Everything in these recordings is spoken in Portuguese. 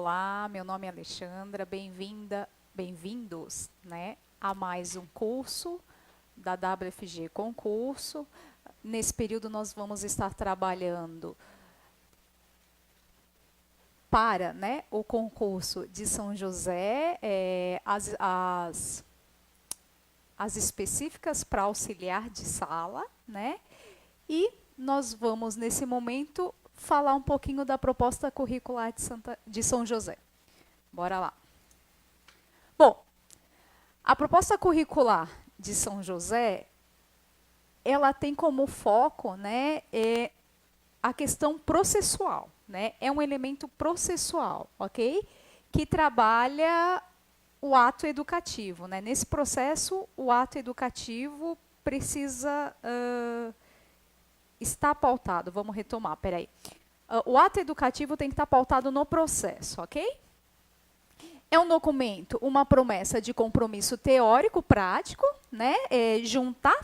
Olá, meu nome é Alexandra, bem-vindos, né, a mais um curso da WFG Concurso. Nesse período nós vamos estar trabalhando para, né, o concurso de São José, as específicas para auxiliar de sala, né, e nós vamos nesse momento falar um pouquinho da proposta curricular de São José. Bora lá. Bom, a proposta curricular de São José, ela tem como foco, né, a questão processual, né? É um elemento processual, ok? Que trabalha o ato educativo, né? Nesse processo, o ato educativo precisa estar pautado. Vamos retomar, peraí. O ato educativo tem que estar pautado no processo, ok? É um documento, uma promessa de compromisso teórico-prático, né?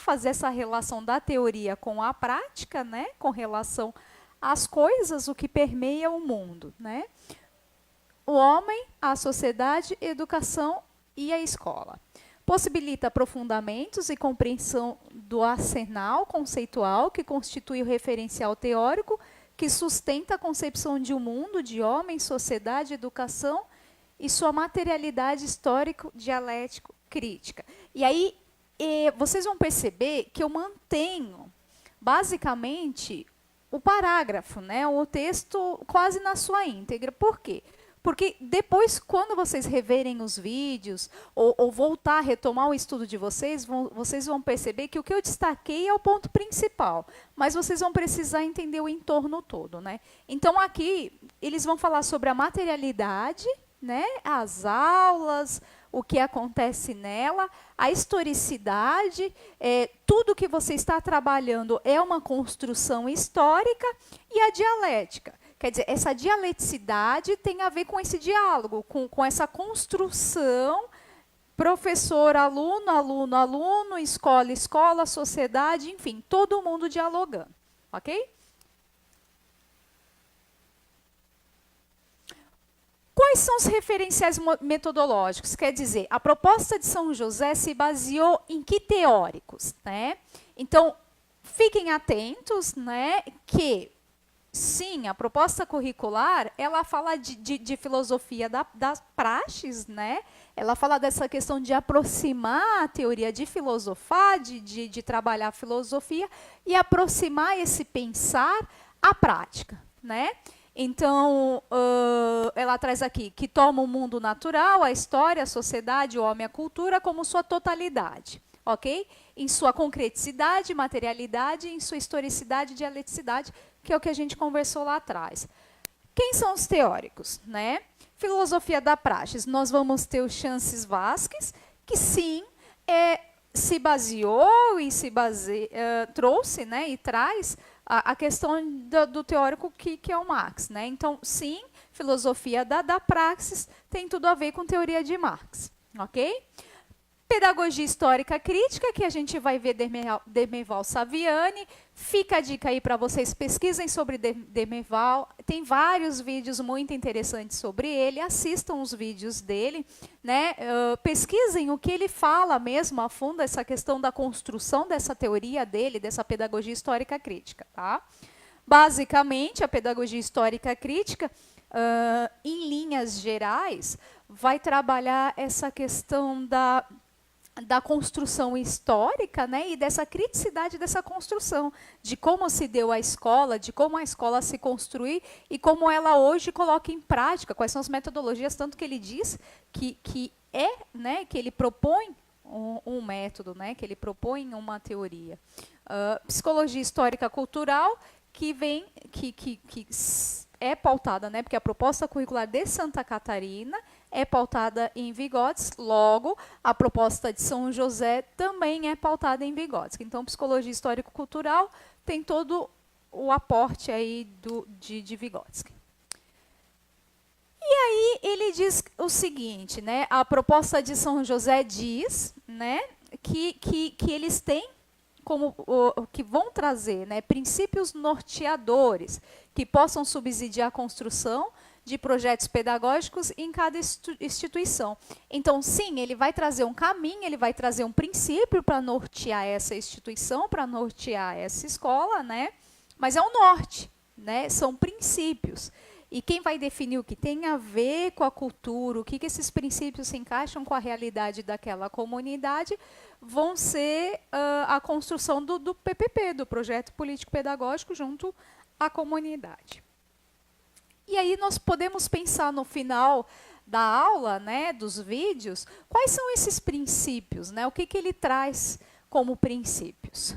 Fazer essa relação da teoria com a prática, né? Com relação às coisas, o que permeia o mundo, né? O homem, a sociedade, a educação e a escola. Possibilita aprofundamentos e compreensão do arsenal conceitual que constitui o referencial teórico que sustenta a concepção de um mundo, de homem, sociedade, educação e sua materialidade histórico-dialético-crítica. E aí, vocês vão perceber que eu mantenho, basicamente, o parágrafo, né, o texto quase na sua íntegra. Por quê? Porque depois, quando vocês reverem os vídeos, ou voltar a retomar o estudo de vocês vão perceber que o que eu destaquei é o ponto principal, mas vocês vão precisar entender o entorno todo, né? Então, aqui, eles vão falar sobre a materialidade, né, as aulas, o que acontece nela, a historicidade, tudo que você está trabalhando é uma construção histórica, e a dialética. Quer dizer, essa dialeticidade tem a ver com esse diálogo, com essa construção, professor, aluno, aluno, aluno, escola, escola, sociedade, enfim, todo mundo dialogando, ok? Quais são os referenciais metodológicos? Quer dizer, a proposta de São José se baseou em que teóricos, né? Então, fiquem atentos, né, que, sim, a proposta curricular, ela fala de filosofia das praxes, né? Ela fala dessa questão de aproximar a teoria de filosofar, de trabalhar a filosofia e aproximar esse pensar à prática, né? Então, ela traz aqui que toma o mundo natural, a história, a sociedade, o homem, a cultura como sua totalidade, ok? Em sua concreticidade, materialidade, em sua historicidade e dialeticidade, que é o que a gente conversou lá atrás. Quem são os teóricos, né? Filosofia da praxis, nós vamos ter o Chances Vasques, que sim, se baseou e trouxe, né, e traz a questão do teórico que é o Marx, né? Então, sim, filosofia da praxis tem tudo a ver com teoria de Marx, ok? Pedagogia histórica crítica, que a gente vai ver Demerval Saviani. Fica a dica aí para vocês, pesquisem sobre Demerval. Tem vários vídeos muito interessantes sobre ele. Assistam os vídeos dele, né? Pesquisem o que ele fala mesmo a fundo, essa questão da construção dessa teoria dele, dessa pedagogia histórica crítica. Tá? Basicamente, a pedagogia histórica crítica, em linhas gerais, vai trabalhar essa questão da construção histórica, né, e dessa criticidade dessa construção, de como se deu a escola, de como a escola se construiu e como ela hoje coloca em prática, quais são as metodologias, tanto que ele diz que né, que ele propõe um método, né, que ele propõe uma teoria. Psicologia histórica cultural, que é pautada, né, porque a proposta curricular de Santa Catarina é pautada em Vygotsky, logo, a proposta de São José também é pautada em Vygotsky. Então, psicologia histórico-cultural tem todo o aporte aí de Vygotsky. E aí ele diz o seguinte, né, a proposta de São José diz, né, que eles têm que vão trazer, né, princípios norteadores que possam subsidiar a construção de projetos pedagógicos em cada instituição. Então, sim, ele vai trazer um caminho, ele vai trazer um princípio para nortear essa instituição, para nortear essa escola, né? Mas é um norte, né? São princípios. E quem vai definir o que tem a ver com a cultura, o que esses princípios se encaixam com a realidade daquela comunidade, vão ser a construção do PPP, do Projeto Político Pedagógico, junto à comunidade. E aí nós podemos pensar no final da aula, né, dos vídeos, quais são esses princípios, né? O que ele traz como princípios.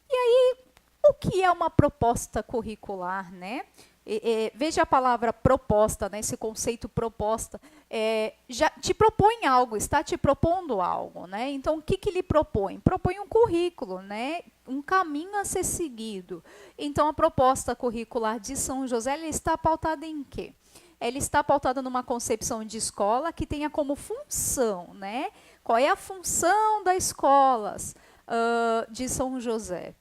E aí, o que é uma proposta curricular, né? Veja a palavra proposta, né? Esse conceito proposta, já te propõe algo, está te propondo algo, né? Então, o que ele propõe? Propõe um currículo, né? Um caminho a ser seguido. Então, a proposta curricular de São José, ela está pautada em quê? Ela está pautada numa concepção de escola que tenha como função, né? Qual é a função das escolas de São José?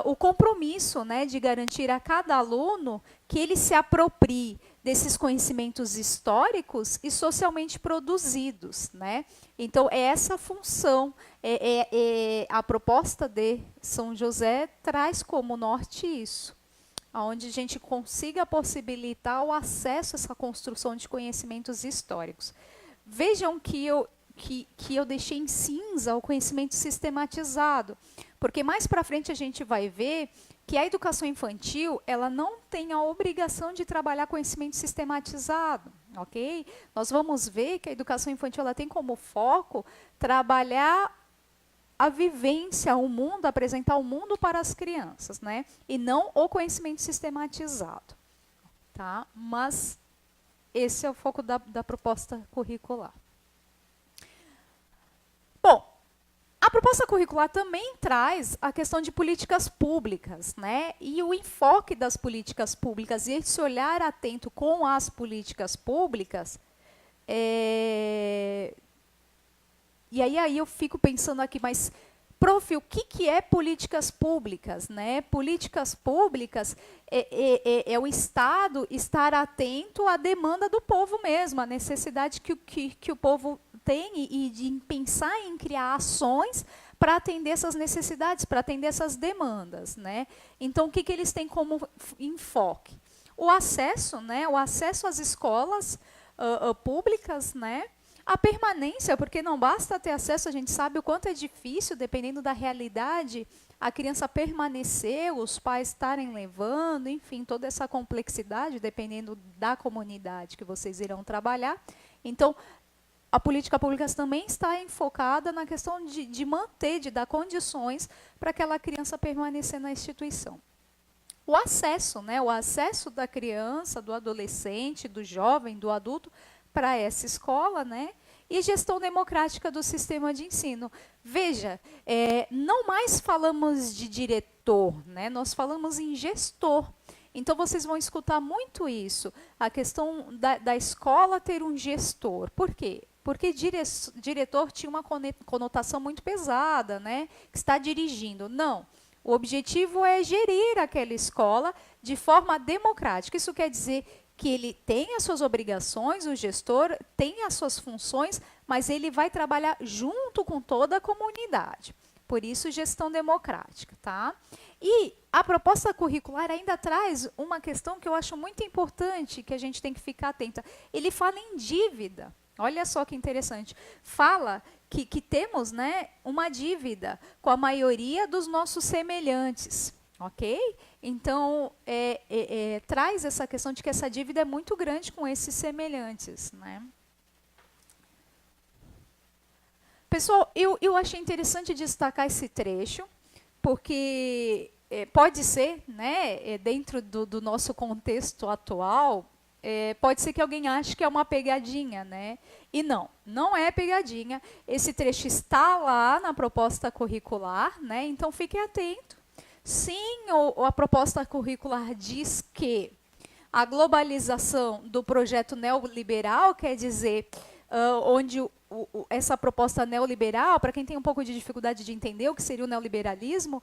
O compromisso, né, de garantir a cada aluno que ele se aproprie desses conhecimentos históricos e socialmente produzidos, né? Então, é essa função, a proposta de São José traz como norte isso, onde a gente consiga possibilitar o acesso a essa construção de conhecimentos históricos. Vejam que eu deixei em cinza o conhecimento sistematizado, porque mais para frente a gente vai ver que a educação infantil, ela não tem a obrigação de trabalhar conhecimento sistematizado, ok? Nós vamos ver que a educação infantil, ela tem como foco trabalhar a vivência, o mundo, apresentar o mundo para as crianças, né? E não o conhecimento sistematizado, tá? Mas esse é o foco da proposta curricular. Bom, a proposta curricular também traz a questão de políticas públicas, né? E o enfoque das políticas públicas e esse olhar atento com as políticas públicas. E aí eu fico pensando aqui, mas, prof, o que é políticas públicas, né? Políticas públicas é o Estado estar atento à demanda do povo mesmo, à necessidade que o povo tem e de pensar em criar ações para atender essas necessidades, para atender essas demandas, né? Então, o que eles têm como enfoque? O acesso, né? O acesso às escolas públicas, né? A permanência, porque não basta ter acesso, a gente sabe o quanto é difícil, dependendo da realidade, a criança permanecer, os pais estarem levando, enfim, toda essa complexidade, dependendo da comunidade que vocês irão trabalhar. Então, a política pública também está enfocada na questão de manter, de dar condições para aquela criança permanecer na instituição. O acesso, né? O acesso da criança, do adolescente, do jovem, do adulto, para essa escola, né? E gestão democrática do sistema de ensino. Veja, não mais falamos de diretor, né? Nós falamos em gestor. Então, vocês vão escutar muito isso, a questão da escola ter um gestor. Por quê? Porque diretor tinha uma conotação muito pesada, né? Que está dirigindo. Não. O objetivo é gerir aquela escola de forma democrática. Isso quer dizer que ele tem as suas obrigações, o gestor tem as suas funções, mas ele vai trabalhar junto com toda a comunidade. Por isso, gestão democrática, tá? E a proposta curricular ainda traz uma questão que eu acho muito importante, que a gente tem que ficar atenta. Ele fala em dívida. Olha só que interessante. Fala que temos, né, uma dívida com a maioria dos nossos semelhantes. Ok? Então, traz essa questão de que essa dívida é muito grande com esses semelhantes, né? Pessoal, eu achei interessante destacar esse trecho, porque pode ser, né, dentro do nosso contexto atual, pode ser que alguém ache que é uma pegadinha, né? E não é pegadinha. Esse trecho está lá na proposta curricular, né? Então, fiquem atentos. Sim, a proposta curricular diz que a globalização do projeto neoliberal, quer dizer, onde essa proposta neoliberal, para quem tem um pouco de dificuldade de entender o que seria o neoliberalismo,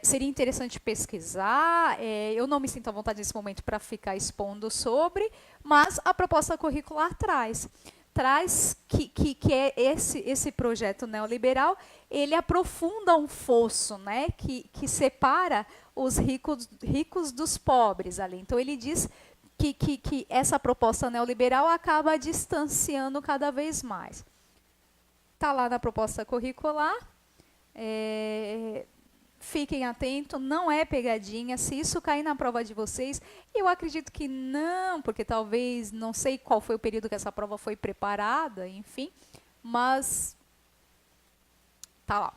seria interessante pesquisar. Eu não me sinto à vontade nesse momento para ficar expondo sobre, mas a proposta curricular traz que é esse projeto neoliberal, ele aprofunda um fosso, né, que separa os ricos dos pobres ali. Então, ele diz que essa proposta neoliberal acaba distanciando cada vez mais. Está lá na proposta curricular. Fiquem atentos, não é pegadinha. Se isso cair na prova de vocês, eu acredito que não, porque talvez, não sei qual foi o período que essa prova foi preparada, enfim, mas tá lá.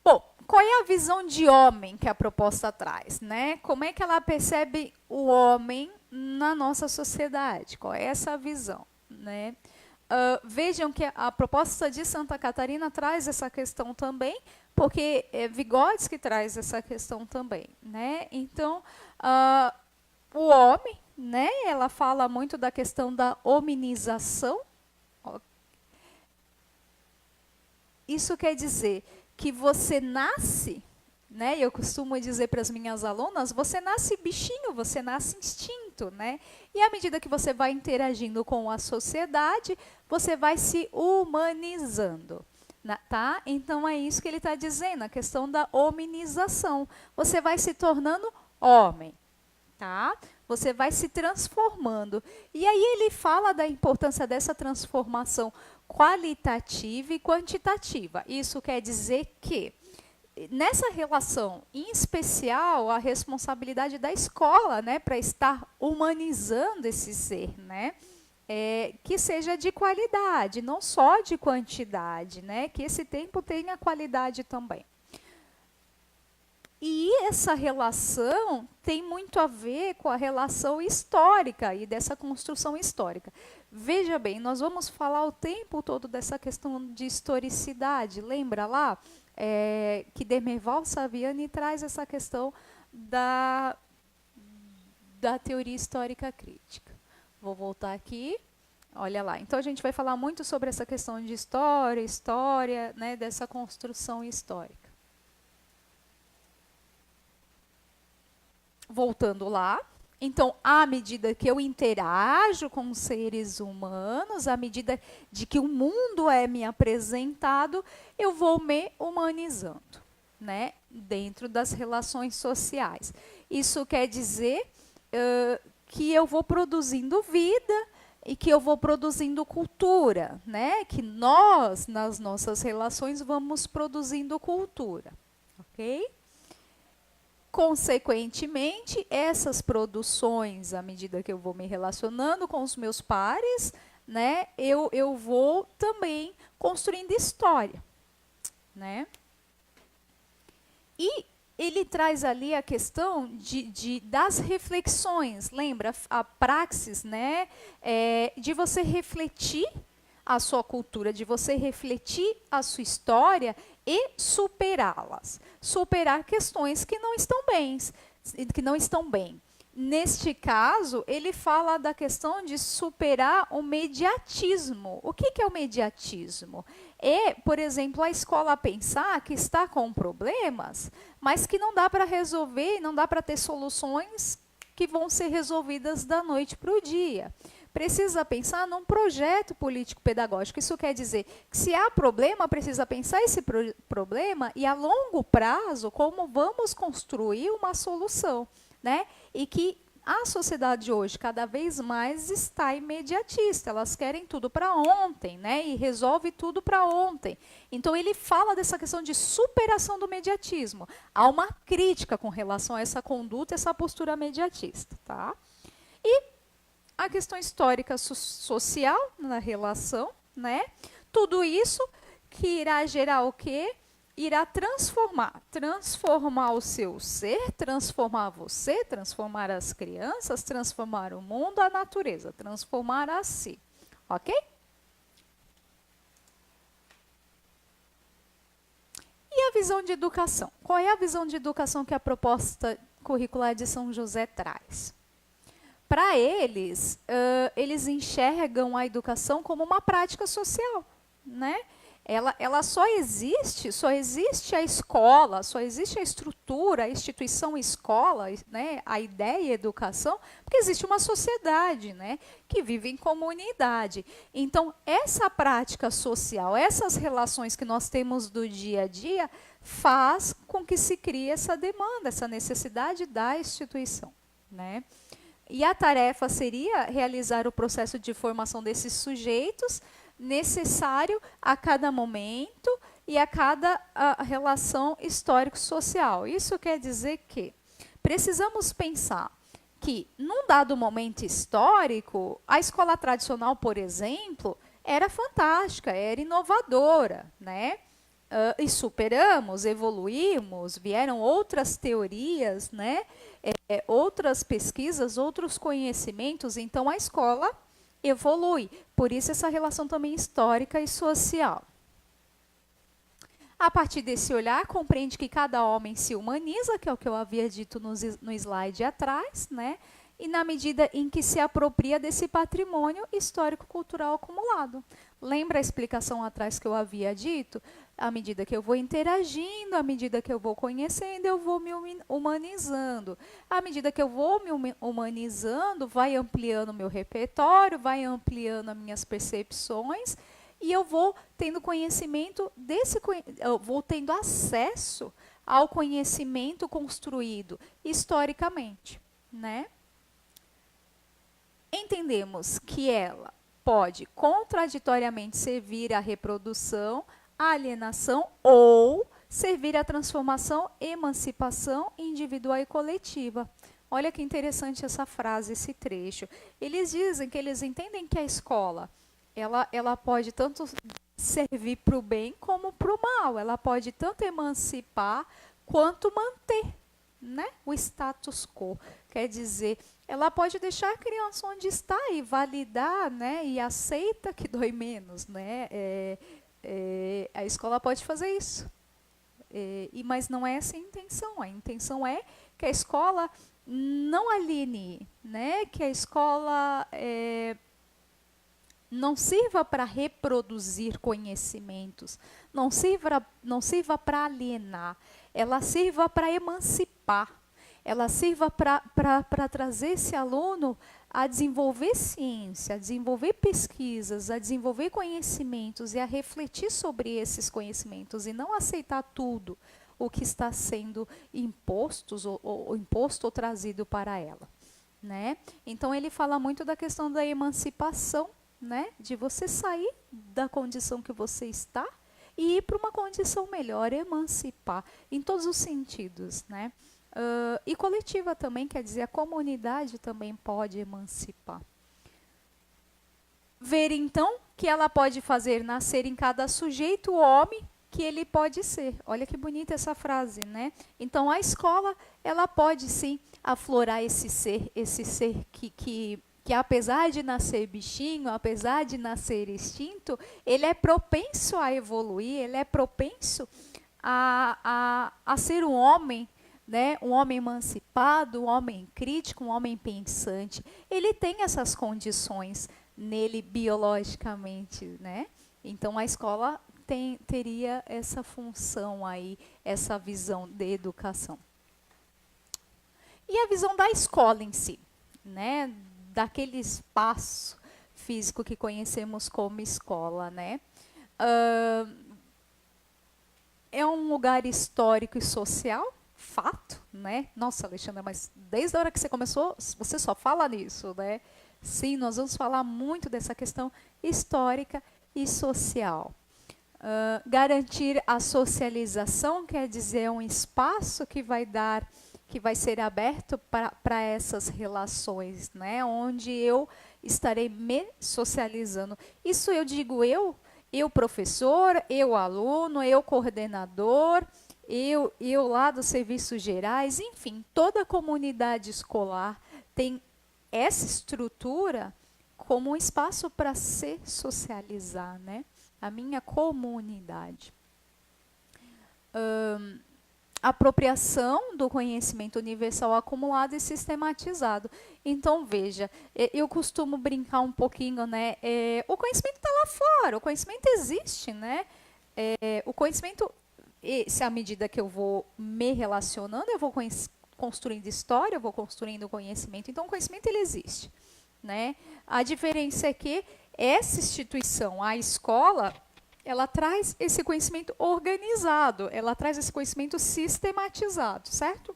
Bom, qual é a visão de homem que a proposta traz, né? Como é que ela percebe o homem na nossa sociedade? Qual é essa visão, né? Vejam que a proposta de Santa Catarina traz essa questão também, porque é Vygotsky traz essa questão também, né? Então, o homem, né? Ela fala muito da questão da hominização. Isso quer dizer que você nasce, né? Eu costumo dizer para as minhas alunas, você nasce bichinho, você nasce instinto, né? E à medida que você vai interagindo com a sociedade, você vai se humanizando, tá? Então, é isso que ele está dizendo, a questão da hominização. Você vai se tornando homem, tá? Você vai se transformando. E aí ele fala da importância dessa transformação qualitativa e quantitativa. Isso quer dizer que nessa relação, em especial, a responsabilidade da escola, né, para estar humanizando esse ser, né, que seja de qualidade, não só de quantidade, né, que esse tempo tenha qualidade também. E essa relação tem muito a ver com a relação histórica e dessa construção histórica. Veja bem, nós vamos falar o tempo todo dessa questão de historicidade. Lembra lá que Demerval Saviani traz essa questão da teoria histórica crítica. Vou voltar aqui. Olha lá. Então, a gente vai falar muito sobre essa questão de história, né, dessa construção histórica. Voltando lá, então, à medida que eu interajo com os seres humanos, à medida de que o mundo é me apresentado, eu vou me humanizando, né, dentro das relações sociais. Isso quer dizer que eu vou produzindo vida e que eu vou produzindo cultura, né, que nós, nas nossas relações, vamos produzindo cultura, ok? Consequentemente, essas produções, à medida que eu vou me relacionando com os meus pares, né, eu vou também construindo história, né? E ele traz ali a questão das reflexões. Lembra a praxis, né, de você refletir a sua cultura, de você refletir a sua história e superá-las. Superar questões que não estão bem. Neste caso, ele fala da questão de superar o mediatismo. O que é o mediatismo? É, por exemplo, a escola pensar que está com problemas, mas que não dá para resolver, não dá para ter soluções que vão ser resolvidas da noite para o dia. Precisa pensar num projeto político-pedagógico. Isso quer dizer que se há problema, precisa pensar esse problema e a longo prazo como vamos construir uma solução, né? E que a sociedade hoje cada vez mais está imediatista. Elas querem tudo para ontem, né? E resolve tudo para ontem. Então ele fala dessa questão de superação do mediatismo. Há uma crítica com relação a essa conduta, essa postura mediatista, tá? E a questão histórica social na relação, né? Tudo isso que irá gerar o quê? Irá transformar o seu ser, transformar você, transformar as crianças, transformar o mundo, a natureza, transformar a si, ok? E a visão de educação? Qual é a visão de educação que a proposta curricular de São José traz? para eles, eles enxergam a educação como uma prática social, né? Ela só existe a escola, só existe a estrutura, a instituição escola, né, a ideia educação, porque existe uma sociedade, né, que vive em comunidade. Então, essa prática social, essas relações que nós temos do dia a dia, faz com que se crie essa demanda, essa necessidade da instituição, né? E a tarefa seria realizar o processo de formação desses sujeitos necessário a cada momento e a cada relação histórico-social. Isso quer dizer que precisamos pensar que, num dado momento histórico, a escola tradicional, por exemplo, era fantástica, era inovadora, né? E superamos, evoluímos, vieram outras teorias, né? Outras pesquisas, outros conhecimentos, então a escola evolui. Por isso essa relação também histórica e social. A partir desse olhar, compreende que cada homem se humaniza, que é o que eu havia dito no slide atrás, né? E na medida em que se apropria desse patrimônio histórico-cultural acumulado. Lembra a explicação atrás que eu havia dito? À medida que eu vou interagindo, à medida que eu vou conhecendo, eu vou me humanizando. À medida que eu vou me humanizando, vai ampliando o meu repertório, vai ampliando as minhas percepções, e eu vou tendo conhecimento eu vou tendo acesso ao conhecimento construído historicamente, né? Entendemos que ela pode contraditoriamente servir à reprodução, à alienação ou servir à transformação, emancipação individual e coletiva. Olha que interessante essa frase, esse trecho. Eles dizem que eles entendem que a escola ela pode tanto servir para o bem como para o mal. Ela pode tanto emancipar quanto manter, né, o status quo. Quer dizer, ela pode deixar a criança onde está e validar, né, e aceita que dói menos, né? A escola pode fazer isso. Mas não é essa a intenção. A intenção é que a escola não aliene, né? Que a escola não sirva para reproduzir conhecimentos, não sirva para alienar, ela sirva para emancipar, ela sirva para trazer esse aluno a desenvolver ciência, a desenvolver pesquisas, a desenvolver conhecimentos e a refletir sobre esses conhecimentos e não aceitar tudo o que está sendo imposto ou trazido para ela, né? Então ele fala muito da questão da emancipação, né? De você sair da condição que você está e ir para uma condição melhor, emancipar em todos os sentidos, né? E coletiva também, quer dizer, a comunidade também pode emancipar. Ver, então, que ela pode fazer nascer em cada sujeito o homem que ele pode ser. Olha que bonita essa frase, né? Então, a escola, ela pode, sim, aflorar esse ser que apesar de nascer bichinho, apesar de nascer extinto, ele é propenso a evoluir, ele é propenso a ser um homem, né? Um homem emancipado, um homem crítico, um homem pensante. Ele tem essas condições nele biologicamente, né? Então a escola teria essa função aí, essa visão de educação. E a visão da escola em si, né? Daquele espaço físico que conhecemos como escola, né? É um lugar histórico e social, fato, né? Nossa, Alexandra, mas desde a hora que você começou, você só fala nisso, né? Sim, nós vamos falar muito dessa questão histórica e social. Garantir a socialização, quer dizer, um espaço que vai ser aberto para essas relações, né? Onde eu estarei me socializando. Isso eu digo eu professor, eu aluno, eu coordenador, eu lá dos serviços gerais, enfim, toda a comunidade escolar tem essa estrutura como um espaço para se socializar, né? A minha comunidade. apropriação do conhecimento universal acumulado e sistematizado. Então, veja, eu costumo brincar um pouquinho, né? O conhecimento está lá fora, o conhecimento existe, né? O conhecimento, se à medida que eu vou me relacionando, eu vou construindo história, eu vou construindo conhecimento. Então, o conhecimento, ele existe, né? A diferença é que essa instituição, a escola, ela traz esse conhecimento organizado, ela traz esse conhecimento sistematizado, certo?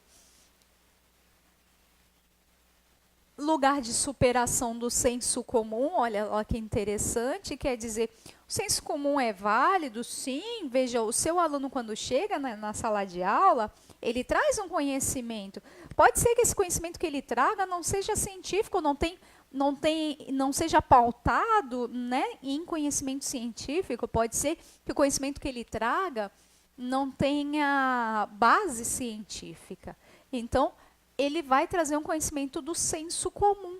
Lugar de superação do senso comum, olha lá que interessante, quer dizer, o senso comum é válido, sim, veja, o seu aluno quando chega na sala de aula, ele traz um conhecimento. Pode ser que esse conhecimento que ele traga não seja científico, não seja pautado, né, em conhecimento científico, pode ser que o conhecimento que ele traga não tenha base científica. Então, ele vai trazer um conhecimento do senso comum,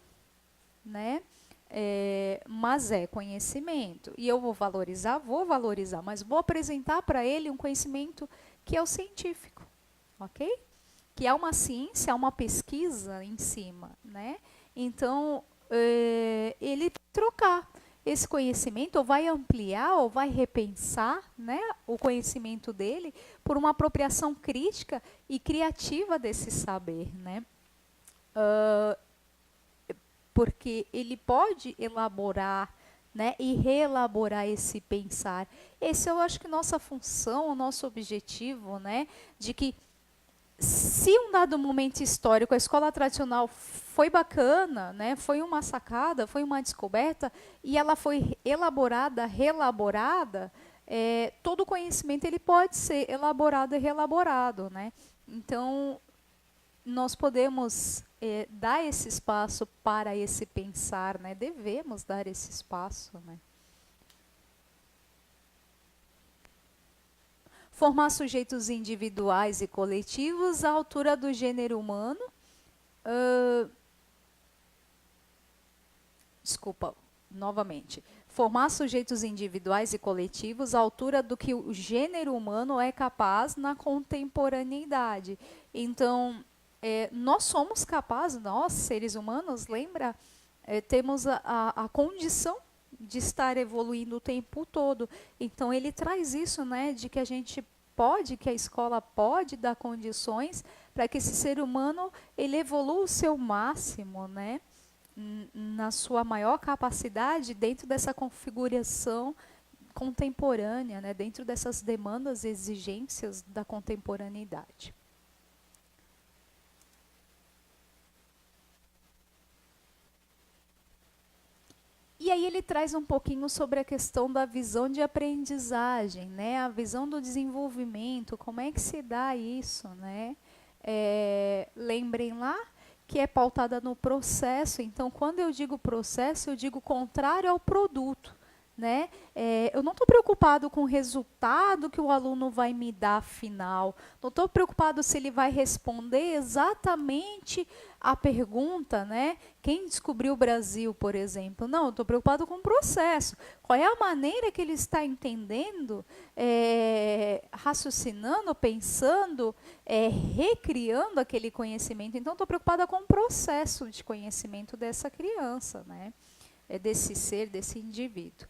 né? Mas é conhecimento. E eu vou valorizar, mas vou apresentar para ele um conhecimento que é o científico, ok? Que é uma ciência, uma pesquisa em cima, né? Então, ele trocar esse conhecimento, ou vai ampliar, ou vai repensar, né, o conhecimento dele por uma apropriação crítica e criativa desse saber, né? Porque ele pode elaborar, né, e reelaborar esse pensar. Esse eu acho que nossa função, o nosso objetivo, né, de que se um dado momento histórico a escola tradicional foi bacana, né, foi uma sacada, foi uma descoberta, e ela foi elaborada, reelaborada, todo conhecimento ele pode ser elaborado e reelaborado, né? Então, nós podemos dar esse espaço para esse pensar, né? Devemos dar esse espaço, né? Formar sujeitos individuais e coletivos à altura do gênero humano. Desculpa, novamente. Formar sujeitos individuais e coletivos à altura do que o gênero humano é capaz na contemporaneidade. Então, nós somos capazes, nós, seres humanos, lembra, temos a condição de estar evoluindo o tempo todo. Então, ele traz isso, né, de que a gente pode, que a escola pode dar condições para que esse ser humano ele evolua o seu máximo, né, na sua maior capacidade dentro dessa configuração contemporânea, né, dentro dessas demandas e exigências da contemporaneidade. E aí ele traz um pouquinho sobre a questão da visão de aprendizagem, né? A visão do desenvolvimento, como é que se dá isso, né? Lembrem lá que é pautada no processo. Então, quando eu digo processo, eu digo contrário ao produto, né? Eu não estou preocupado com o resultado que o aluno vai me dar final. Não estou preocupado se ele vai responder exatamente a pergunta, né? Quem descobriu o Brasil, por exemplo? Não, eu estou preocupado com o processo. Qual é a maneira que ele está entendendo, raciocinando, pensando, recriando aquele conhecimento? Então, estou preocupada com o processo de conhecimento dessa criança, né? Desse ser, desse indivíduo.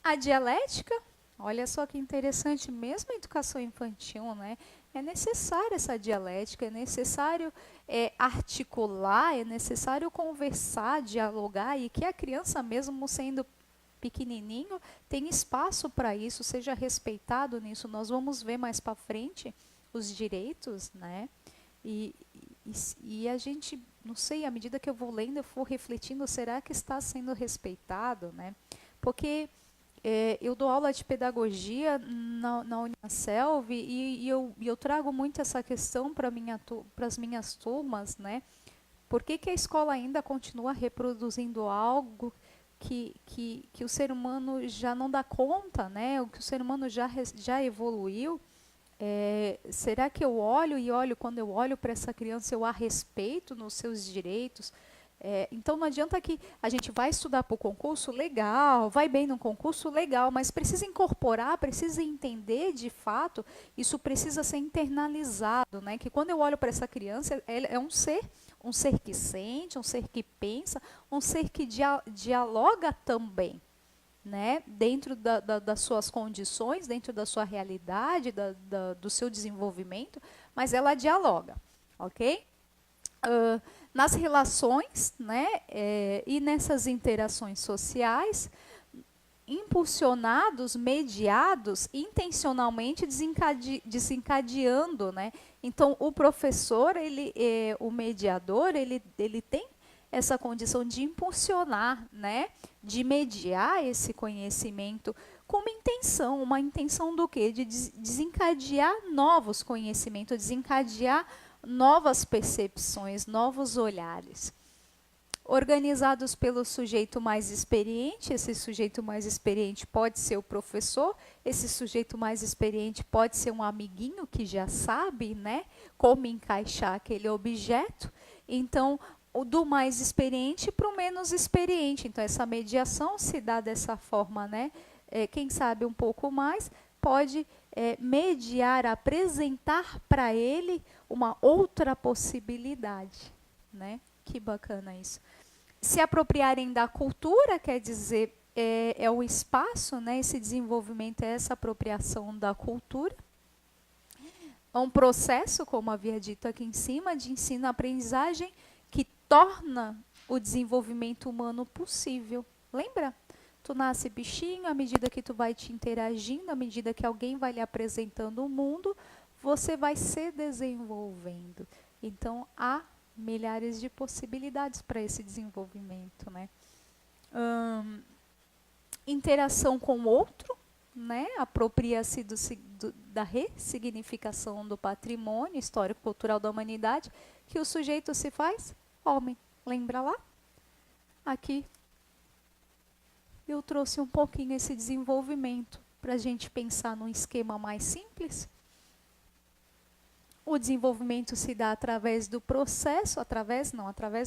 A dialética, olha só que interessante, mesmo a educação infantil, né? É necessária essa dialética, é necessário articular, é necessário conversar, dialogar, e que a criança, mesmo sendo pequenininho, tem espaço para isso, seja respeitado nisso. Nós vamos ver mais para frente os direitos, né? E a gente, não sei, à medida que eu vou lendo, eu vou refletindo, será que está sendo respeitado, né? Porque eu dou aula de pedagogia na Uniaselv e eu trago muito essa questão para as minhas turmas, né? Por que a escola ainda continua reproduzindo algo que o ser humano já não dá conta, né? O que o ser humano já evoluiu? Será que eu olho, quando eu olho para essa criança, eu a respeito nos seus direitos? Então não adianta que a gente vai estudar para o concurso, legal, vai bem no concurso, legal, mas precisa incorporar, precisa entender de fato, isso precisa ser internalizado, né? Que quando eu olho para essa criança, ela é um ser que sente, um ser que pensa, um ser que dialoga também, né? Dentro das suas condições, dentro da sua realidade, do seu desenvolvimento, mas ela dialoga, ok? Nas relações, né, e nessas interações sociais, impulsionados, mediados, intencionalmente desencadeando, né? Então, o professor, o mediador, ele tem essa condição de impulsionar, né, de mediar esse conhecimento com uma intenção do quê? De desencadear novos conhecimentos, desencadear novas percepções, novos olhares. Organizados pelo sujeito mais experiente, esse sujeito mais experiente pode ser o professor, esse sujeito mais experiente pode ser um amiguinho que já sabe, né, como encaixar aquele objeto. Então, do mais experiente para o menos experiente. Então, essa mediação se dá dessa forma, né? Quem sabe um pouco mais pode mediar, apresentar para ele uma outra possibilidade, né? Que bacana isso. Se apropriarem da cultura, quer dizer, é o espaço, né? Esse desenvolvimento é essa apropriação da cultura. É um processo, como havia dito aqui em cima, de ensino-aprendizagem que torna o desenvolvimento humano possível. Lembra? Tu nasce bichinho, à medida que tu vai te interagindo, à medida que alguém vai lhe apresentando o mundo, você vai se desenvolvendo. Então, há milhares de possibilidades para esse desenvolvimento, né? Interação com o outro, né? Apropria-se da ressignificação do patrimônio histórico-cultural da humanidade, que o sujeito se faz homem. Lembra lá? Aqui eu trouxe um pouquinho esse desenvolvimento para a gente pensar num esquema mais simples. O desenvolvimento se dá através do processo, através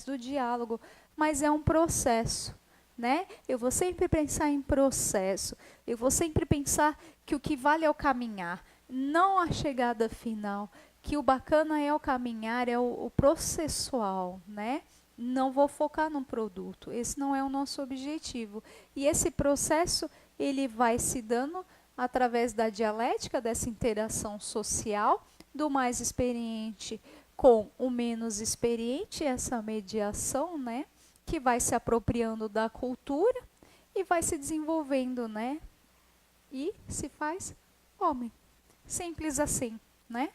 do diálogo, mas é um processo, né? Eu vou sempre pensar em processo, eu vou sempre pensar que o que vale é o caminhar, não a chegada final, que o bacana é o caminhar, é o processual, né? Não vou focar no produto, esse não é o nosso objetivo. E esse processo, ele vai se dando através da dialética, dessa interação social, do mais experiente com o menos experiente, essa mediação, né, que vai se apropriando da cultura e vai se desenvolvendo, né, e se faz homem. Simples assim, né?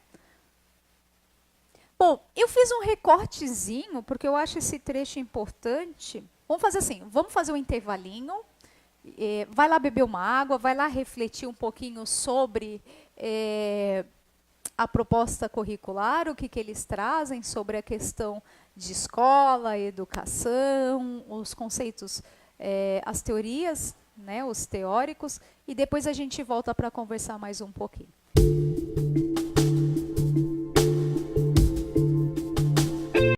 Bom, eu fiz um recortezinho, porque eu acho esse trecho importante. Vamos fazer assim, vamos fazer um intervalinho, vai lá beber uma água, vai lá refletir um pouquinho sobre a proposta curricular, o que eles trazem sobre a questão de escola, educação, os conceitos, as teorias, né, os teóricos, e depois a gente volta para conversar mais um pouquinho.